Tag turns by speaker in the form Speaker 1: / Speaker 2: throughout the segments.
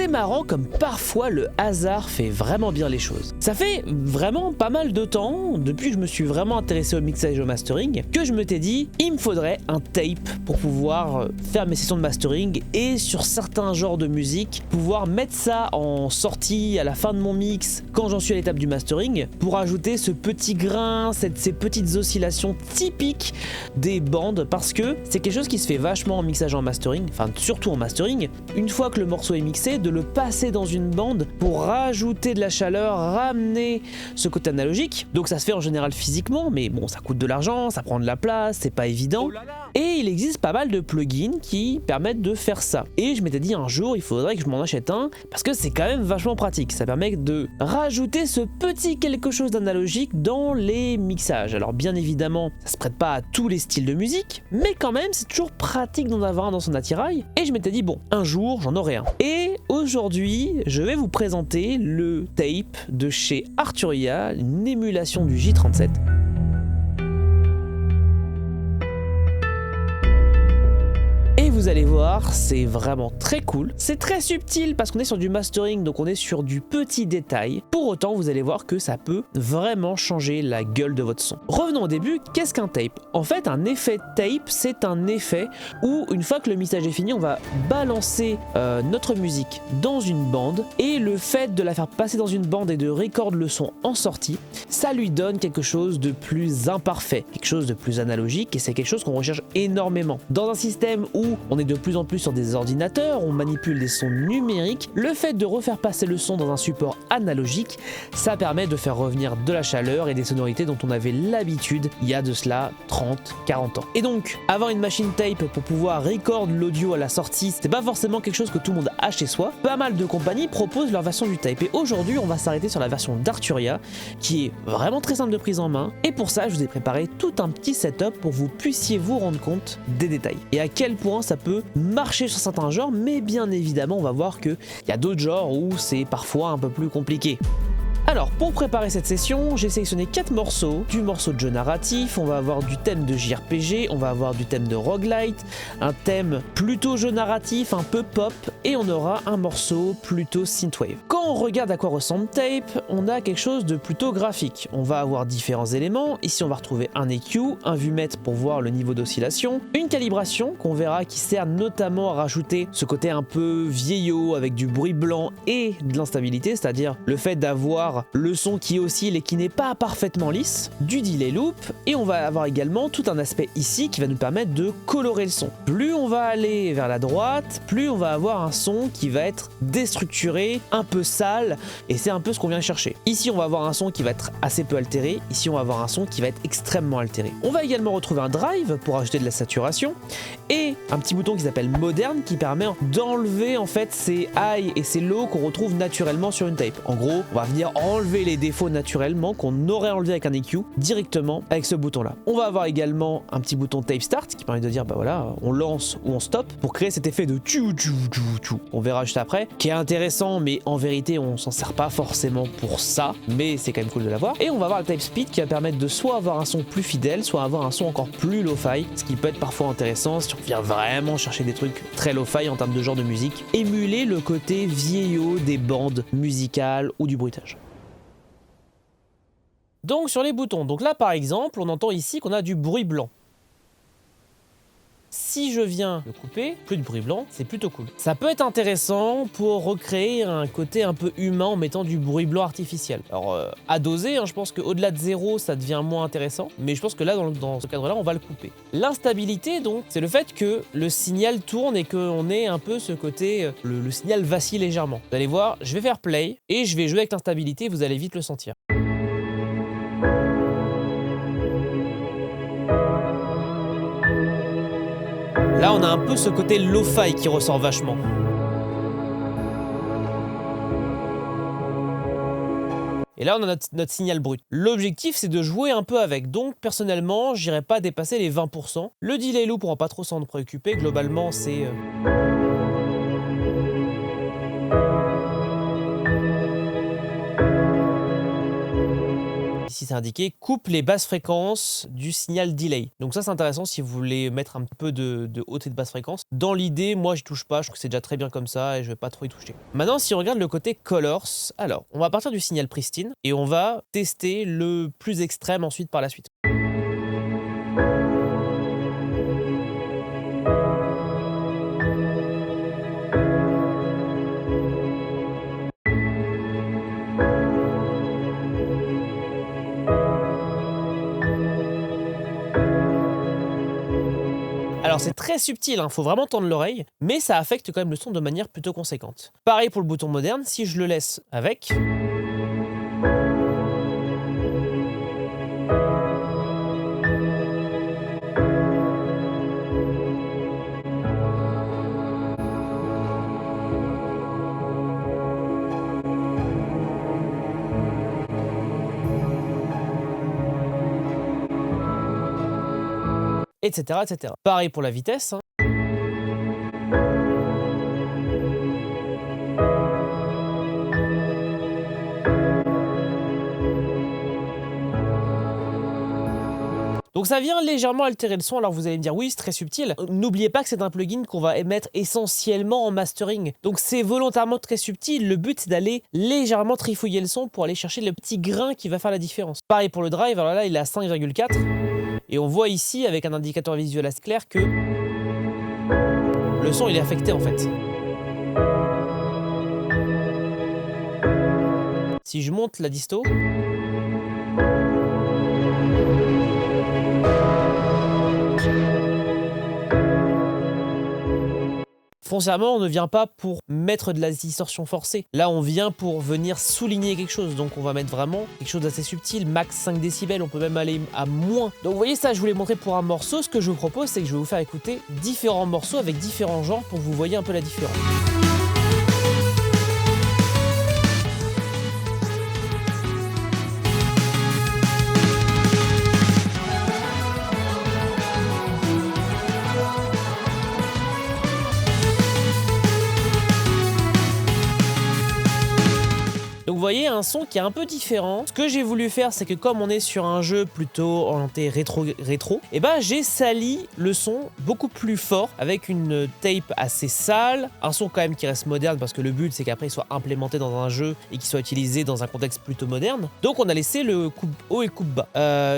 Speaker 1: C'est marrant comme parfois le hasard fait vraiment bien les choses. Ça fait vraiment pas mal de temps, depuis que je me suis vraiment intéressé au mixage et au mastering, que je me t'ai dit, il me faudrait un tape pour pouvoir faire mes sessions de mastering et sur certains genres de musique, pouvoir mettre ça en sortie à la fin de mon mix quand j'en suis à l'étape du mastering, pour ajouter ce petit grain, ces petites oscillations typiques des bandes, parce que c'est quelque chose qui se fait vachement en mixage et en mastering, enfin surtout en mastering. Une fois que le morceau est mixé, de le passer dans une bande pour rajouter de la chaleur, ramener ce côté analogique. Donc ça se fait en général physiquement, mais bon, ça coûte de l'argent, ça prend de la place, c'est pas évident. Et il existe pas mal de plugins qui permettent de faire ça. Et je m'étais dit un jour, il faudrait que je m'en achète un, parce que c'est quand même vachement pratique. Ça permet de rajouter ce petit quelque chose d'analogique dans les mixages. Alors bien évidemment, ça se prête pas à tous les styles de musique, mais quand même, c'est toujours pratique d'en avoir un dans son attirail. Et je m'étais dit, bon, un jour, j'en aurai un. Et aujourd'hui, je vais vous présenter le tape de chez Arturia, une émulation du J37. Vous allez voir, c'est vraiment très cool. C'est très subtil parce qu'on est sur du mastering, donc on est sur du petit détail. Pour autant, vous allez voir que ça peut vraiment changer la gueule de votre son. Revenons au début, qu'est-ce qu'un tape? En fait, un effet tape, c'est un effet où une fois que le mixage est fini, on va balancer notre musique dans une bande, et le fait de la faire passer dans une bande et de record le son en sortie, ça lui donne quelque chose de plus imparfait, quelque chose de plus analogique, et c'est quelque chose qu'on recherche énormément. Dans un système où on est de plus en plus sur des ordinateurs, on manipule des sons numériques, le fait de refaire passer le son dans un support analogique, ça permet de faire revenir de la chaleur et des sonorités dont on avait l'habitude il y a de cela 30-40 ans. Et donc, avoir une machine tape pour pouvoir record l'audio à la sortie, c'est pas forcément quelque chose que tout le monde a chez soi. Pas mal de compagnies proposent leur version du tape, et aujourd'hui on va s'arrêter sur la version d'Arturia, qui est vraiment très simple de prise en main, et pour ça je vous ai préparé tout un petit setup pour que vous puissiez vous rendre compte des détails, et à quel point ça peut marcher sur certains genres, mais bien évidemment on va voir qu'il y a d'autres genres où c'est parfois un peu plus compliqué. Alors, pour préparer cette session, j'ai sélectionné 4 morceaux, du morceau de jeu narratif, on va avoir du thème de JRPG, on va avoir du thème de roguelite, un thème plutôt jeu narratif, un peu pop, et on aura un morceau plutôt synthwave. Quand on regarde à quoi ressemble Tape, on a quelque chose de plutôt graphique. On va avoir différents éléments, ici on va retrouver un EQ, un vumètre pour voir le niveau d'oscillation, une calibration qu'on verra qui sert notamment à rajouter ce côté un peu vieillot avec du bruit blanc et de l'instabilité, c'est-à-dire le fait d'avoir le son qui oscille et qui n'est pas parfaitement lisse, du delay loop, et on va avoir également tout un aspect ici qui va nous permettre de colorer le son. Plus on va aller vers la droite, plus on va avoir un son qui va être déstructuré, un peu sale, et c'est un peu ce qu'on vient chercher. Ici on va avoir un son qui va être assez peu altéré, ici on va avoir un son qui va être extrêmement altéré. On va également retrouver un drive pour ajouter de la saturation, et un petit bouton qui s'appelle moderne qui permet d'enlever en fait ces high et ces low qu'on retrouve naturellement sur une tape. En gros, on va venir enlever les défauts naturellement qu'on aurait enlevé avec un EQ directement avec ce bouton là. On va avoir également un petit bouton tape start qui permet de dire bah voilà, on lance ou on stop pour créer cet effet de tchou tchou tchou tchou. On verra juste après, qui est intéressant, mais en vérité on s'en sert pas forcément pour ça, mais c'est quand même cool de l'avoir. Et on va avoir le tape speed qui va permettre de soit avoir un son plus fidèle, soit avoir un son encore plus lo-fi, ce qui peut être parfois intéressant si on vient vraiment chercher des trucs très lo-fi en termes de genre de musique, émuler le côté vieillot des bandes musicales ou du bruitage. Donc sur les boutons, donc là par exemple, on entend ici qu'on a du bruit blanc. Si je viens le couper, plus de bruit blanc, c'est plutôt cool. Ça peut être intéressant pour recréer un côté un peu humain en mettant du bruit blanc artificiel. Alors à doser, hein, je pense qu'au-delà de 0, ça devient moins intéressant, mais je pense que là, dans ce cadre-là, on va le couper. L'instabilité, donc, c'est le fait que le signal tourne et qu'on ait un peu ce côté, le signal vacille légèrement. Vous allez voir, je vais faire play et je vais jouer avec l'instabilité, vous allez vite le sentir. Là, on a un peu ce côté lo-fi qui ressort vachement. Et là, on a notre signal brut. L'objectif, c'est de jouer un peu avec. Donc, personnellement, j'irai pas dépasser les 20%. Le delay loop, on va pas trop s'en préoccuper. Globalement, c'est... ici c'est indiqué, coupe les basses fréquences du signal delay. Donc ça c'est intéressant si vous voulez mettre un peu de haute et de basse fréquence. Dans l'idée, moi je touche pas, je trouve que c'est déjà très bien comme ça et je vais pas trop y toucher. Maintenant si on regarde le côté colors, alors on va partir du signal pristine et on va tester le plus extrême ensuite par la suite. Alors c'est très subtil, hein, faut vraiment tendre l'oreille, mais ça affecte quand même le son de manière plutôt conséquente. Pareil pour le bouton moderne, si je le laisse avec... etc., etc. Pareil pour la vitesse. Hein. Donc ça vient légèrement altérer le son, alors vous allez me dire oui c'est très subtil. N'oubliez pas que c'est un plugin qu'on va émettre essentiellement en mastering. Donc c'est volontairement très subtil, le but c'est d'aller légèrement trifouiller le son pour aller chercher le petit grain qui va faire la différence. Pareil pour le drive, alors là il est à 5,4 et on voit ici avec un indicateur visuel assez clair que le son il est affecté en fait. Si je monte la disto, foncièrement, on ne vient pas pour mettre de la distorsion forcée. Là, on vient pour venir souligner quelque chose. Donc, on va mettre vraiment quelque chose d'assez subtil, max 5 décibels. On peut même aller à moins. Donc, vous voyez ça, je vous l'ai montré pour un morceau. Ce que je vous propose, c'est que je vais vous faire écouter différents morceaux avec différents genres pour que vous voyez un peu la différence. Donc vous voyez un son qui est un peu différent. Ce que j'ai voulu faire, c'est que comme on est sur un jeu plutôt orienté rétro, et ben j'ai sali le son beaucoup plus fort avec une tape assez sale, un son quand même qui reste moderne parce que le but c'est qu'après il soit implémenté dans un jeu et qu'il soit utilisé dans un contexte plutôt moderne. Donc on a laissé le coupe haut et le coupe bas.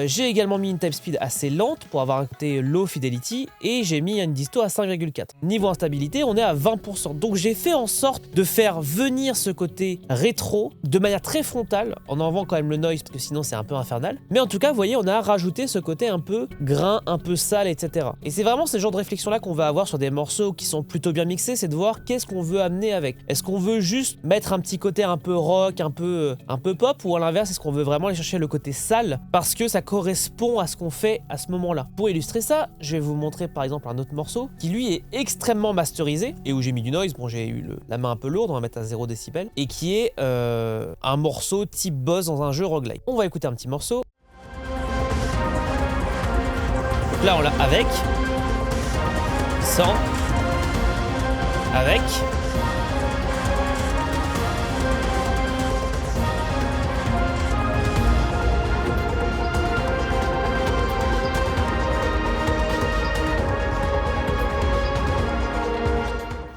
Speaker 1: J'ai également mis une type speed assez lente pour avoir un côté low fidelity et j'ai mis une disto à 5,4. Niveau instabilité, on est à 20%. Donc j'ai fait en sorte de faire venir ce côté rétro de manière très frontale, en enlevant quand même le noise parce que sinon c'est un peu infernal. Mais en tout cas, vous voyez, on a rajouté ce côté un peu grain, un peu sale, etc. Et c'est vraiment ce genre de réflexion là qu'on va avoir sur des morceaux qui sont plutôt bien mixés, c'est de voir qu'est-ce qu'on veut amener avec. Est-ce qu'on veut juste mettre un petit côté un peu rock, un peu pop, ou à l'inverse, est-ce qu'on veut vraiment aller chercher le côté sale parce que ça correspond à ce qu'on fait à ce moment-là. Pour illustrer ça, je vais vous montrer par exemple un autre morceau qui lui est extrêmement masterisé et où j'ai mis du noise. Bon, j'ai eu la main un peu lourde, on va mettre à 0 décibel, et qui est un morceau type boss dans un jeu roguelike. On va écouter un petit morceau. Donc là on l'a avec, sans, avec.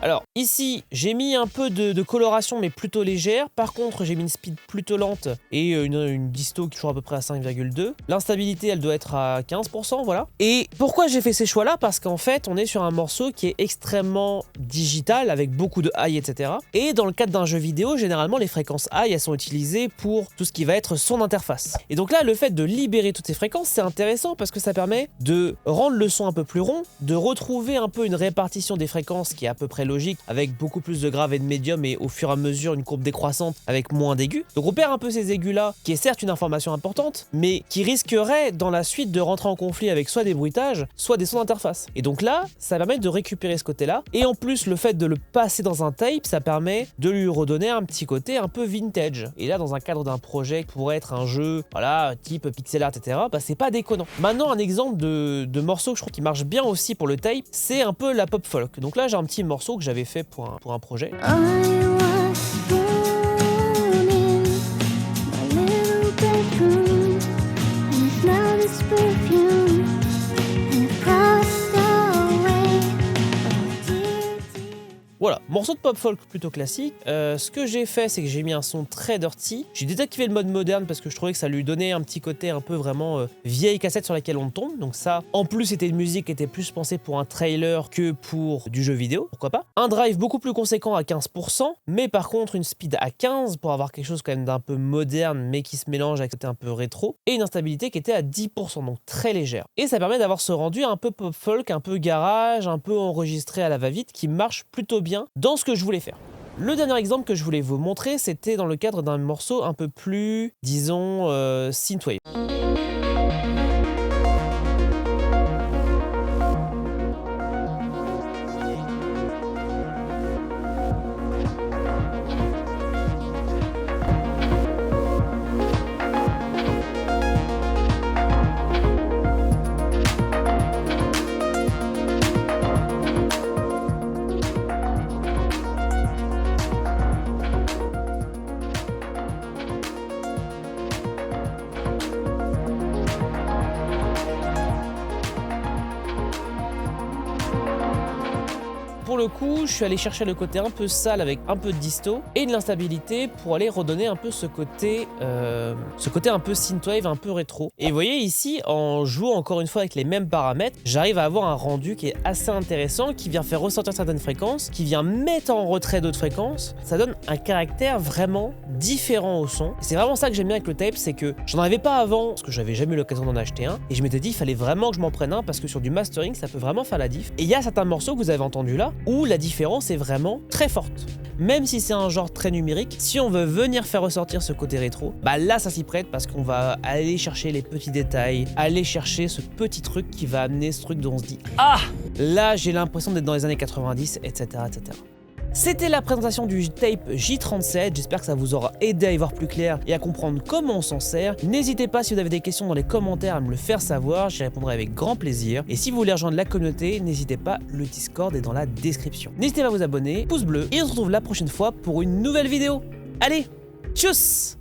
Speaker 1: Alors ici j'ai mis un peu de coloration mais plutôt légère. Par contre j'ai mis une speed plutôt lente et une disto qui est à peu près à 5,2. L'instabilité elle doit être à 15%, voilà. Et pourquoi j'ai fait ces choix là? Parce qu'en fait on est sur un morceau qui est extrêmement digital avec beaucoup de high, etc. Et dans le cadre d'un jeu vidéo, généralement les fréquences high elles sont utilisées pour tout ce qui va être son interface. Et donc là le fait de libérer toutes ces fréquences c'est intéressant parce que ça permet de rendre le son un peu plus rond, de retrouver un peu une répartition des fréquences qui est à peu près logique, avec beaucoup plus de grave et de médium et au fur et à mesure une courbe décroissante avec moins d'aigus. Donc on perd un peu ces aigus là, qui est certes une information importante, mais qui risquerait dans la suite de rentrer en conflit avec soit des bruitages, soit des sons d'interface. Et donc là, ça permet de récupérer ce côté-là. Et en plus, le fait de le passer dans un tape, ça permet de lui redonner un petit côté un peu vintage. Et là, dans un cadre d'un projet qui pourrait être un jeu, voilà, type pixel art, etc., bah c'est pas déconnant. Maintenant, un exemple de morceau que je trouve qui marche bien aussi pour le tape, c'est un peu la pop folk. Donc là, j'ai un petit morceau que j'avais fait pour un projet. morceau de pop folk plutôt classique. Ce que j'ai fait, c'est que j'ai mis un son très dirty. J'ai désactivé le mode moderne parce que je trouvais que ça lui donnait un petit côté un peu vraiment vieille cassette sur laquelle on tombe. Donc ça, en plus, c'était une musique qui était plus pensée pour un trailer que pour du jeu vidéo, pourquoi pas. Un drive beaucoup plus conséquent à 15%, mais par contre une speed à 15 pour avoir quelque chose quand même d'un peu moderne mais qui se mélange avec côté un peu rétro, et une instabilité qui était à 10%, donc très légère. Et ça permet d'avoir ce rendu un peu pop folk, un peu garage, un peu enregistré à la va-vite, qui marche plutôt bien dans ce que je voulais faire. Le dernier exemple que je voulais vous montrer, c'était dans le cadre d'un morceau un peu plus, disons, synthwave. Pour le coup, je suis allé chercher le côté un peu sale avec un peu de disto et de l'instabilité pour aller redonner un peu ce côté un peu synthwave, un peu rétro. Et vous voyez ici, en jouant encore une fois avec les mêmes paramètres, j'arrive à avoir un rendu qui est assez intéressant, qui vient faire ressortir certaines fréquences, qui vient mettre en retrait d'autres fréquences. Ça donne un caractère vraiment différent au son. C'est vraiment ça que j'aime bien avec le tape, c'est que j'en avais pas avant, parce que j'avais jamais eu l'occasion d'en acheter un, et je m'étais dit il fallait vraiment que je m'en prenne un, parce que sur du mastering, ça peut vraiment faire la diff. Et il y a certains morceaux que vous avez entendus là, où la différence est vraiment très forte. Même si c'est un genre très numérique, si on veut venir faire ressortir ce côté rétro, bah là ça s'y prête parce qu'on va aller chercher les petits détails, aller chercher ce petit truc qui va amener ce truc dont on se dit « Ah !» Là j'ai l'impression d'être dans les années 90, etc. etc. C'était la présentation du tape J37, j'espère que ça vous aura aidé à y voir plus clair et à comprendre comment on s'en sert. N'hésitez pas si vous avez des questions dans les commentaires à me le faire savoir, j'y répondrai avec grand plaisir. Et si vous voulez rejoindre la communauté, n'hésitez pas, le Discord est dans la description. N'hésitez pas à vous abonner, pouce bleu, et on se retrouve la prochaine fois pour une nouvelle vidéo. Allez, tchuss!